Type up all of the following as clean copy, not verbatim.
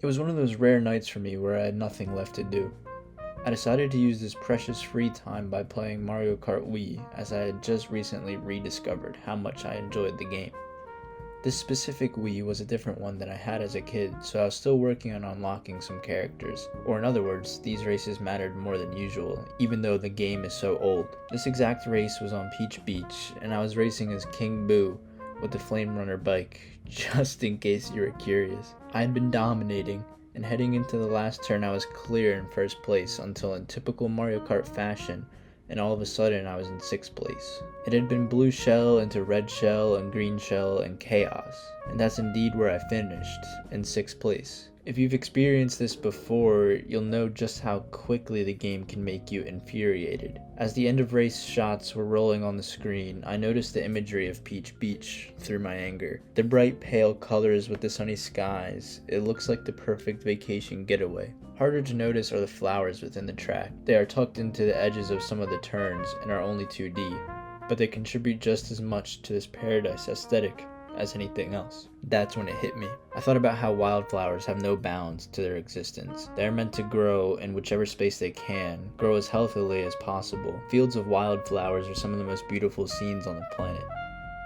It was one of those rare nights for me where I had nothing left to do. I decided to use this precious free time by playing Mario Kart Wii, as I had just recently rediscovered how much I enjoyed the game. This specific Wii was a different one than I had as a kid, so I was still working on unlocking some characters. Or in other words, these races mattered more than usual, even though the game is so old. This exact race was on Peach Beach, and I was racing as King Boo with the Flame Runner bike, just in case you were curious. I had been dominating, and heading into the last turn I was clear in first place until, in typical Mario Kart fashion, and all of a sudden I was in 6th place. It had been blue shell into red shell and green shell and chaos, and that's indeed where I finished, in 6th place. If you've experienced this before, you'll know just how quickly the game can make you infuriated. As the end of race shots were rolling on the screen, I noticed the imagery of Peach Beach through my anger. The bright pale colors with the sunny skies, it looks like the perfect vacation getaway. Harder to notice are the flowers within the track. They are tucked into the edges of some of the turns and are only 2D, but they contribute just as much to this paradise aesthetic as anything else. That's when it hit me. I thought about how wildflowers have no bounds to their existence. They are meant to grow in whichever space they can, grow as healthily as possible. Fields of wildflowers are some of the most beautiful scenes on the planet.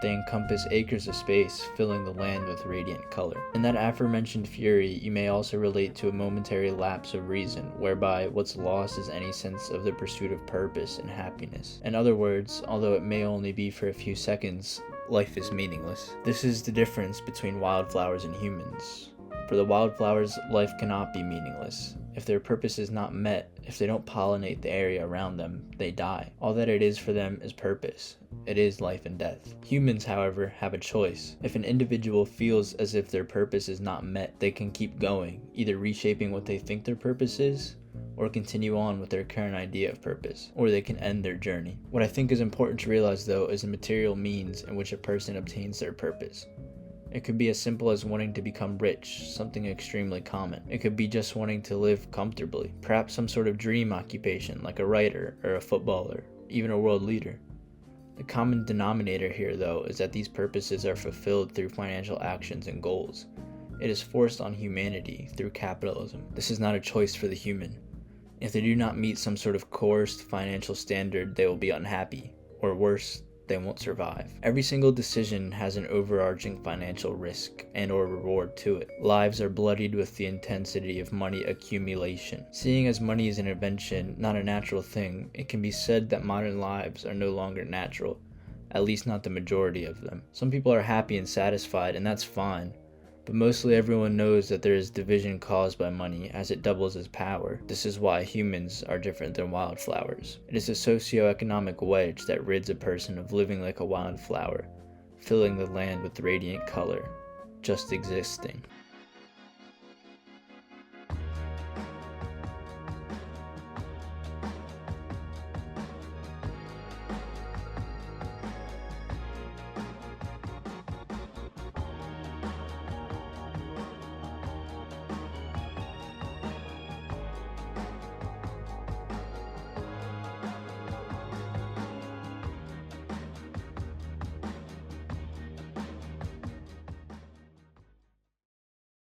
They encompass acres of space, filling the land with radiant color. In that aforementioned fury, you may also relate to a momentary lapse of reason, whereby what's lost is any sense of the pursuit of purpose and happiness. In other words, although it may only be for a few seconds, life is meaningless. This is the difference between wildflowers and humans. For the wildflowers, life cannot be meaningless. If their purpose is not met, if they don't pollinate the area around them, they die. All that it is for them is purpose. It is life and death. Humans, however, have a choice. If an individual feels as if their purpose is not met, they can keep going, either reshaping what they think their purpose is, or continue on with their current idea of purpose, or they can end their journey. What I think is important to realize, though, is the material means in which a person obtains their purpose. It could be as simple as wanting to become rich, something extremely common. It could be just wanting to live comfortably, perhaps some sort of dream occupation like a writer or a footballer, even a world leader. The common denominator here, though, is that these purposes are fulfilled through financial actions and goals. It is forced on humanity through capitalism. This is not a choice for the human. If they do not meet some sort of coerced financial standard, they will be unhappy, or worse, they won't survive. Every single decision has an overarching financial risk and or reward to it. Lives are bloodied with the intensity of money accumulation. Seeing as money is an invention, not a natural thing, it can be said that modern lives are no longer natural, at least not the majority of them. Some people are happy and satisfied, and that's fine. But mostly everyone knows that there is division caused by money, as it doubles its power. This is why humans are different than wildflowers. It is a socio-economic wedge that rids a person of living like a wildflower, filling the land with radiant color, just existing.